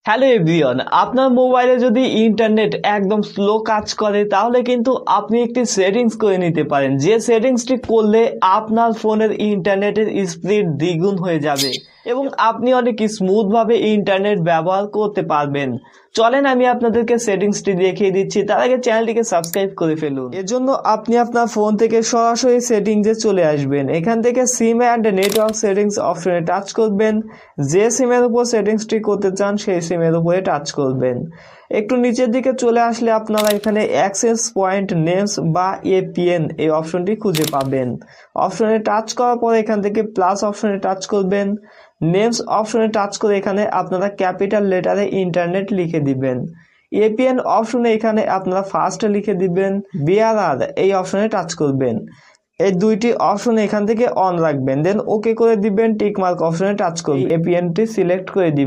Hello everyone, আপনার মোবাইলে যদি ইন্টারনেট একদম স্লো কাজ করে তাহলে কিন্তু আপনি একটি সেটিংস করে নিতে পারেন, যে সেটিংসটি করলে আপনার ফোনের ইন্টারনেটের স্পিড দ্বিগুণ হয়ে যাবে এবং আপনি অনেক স্মুথভাবে ইন্টারনেট ব্যবহার করতে পারবেন। চলেন আমি আপনাদেরকে সেটিংসটি দেখিয়ে দিচ্ছি, তার আগে চ্যানেলটিকে সাবস্ক্রাইব করে ফেলুন। এর জন্য আপনি আপনার ফোন থেকে সরাসরি সেটিংসে চলে আসবেন। এখান থেকে সিম অ্যান্ড নেটওয়ার্ক সেটিংস অপশনে টাচ করবেন। যে সিমের উপর সেটিংসটি করতে চান সেই সিমের উপরে টাচ করবেন। একটু নিচের দিকে চলে আসলে আপনারা এখানে অ্যাক্সেস পয়েন্ট নেমস বা এপিএন এই অপশনটি খুঁজে পাবেন। অপশনে টাচ করার পর এখান থেকে প্লাস অপশনে টাচ করবেন। নেমস অপশনে টাচ করে এখানে আপনারা ক্যাপিটাল লেটারে ইন্টারনেট লিখে দিবেন। এপিএন অপশনে এখানে আপনারা ফার্স্ট লিখে দিবেন। বিআরআর এই অপশনে টাচ করবেন। এই দুইটি অপশন এখান থেকে অন রাখবেন, দেন ওকে করে দিবেন। টিক মার্ক অপশনে টাচ করবেন, এপিএনটি সিলেক্ট করে দিবেন।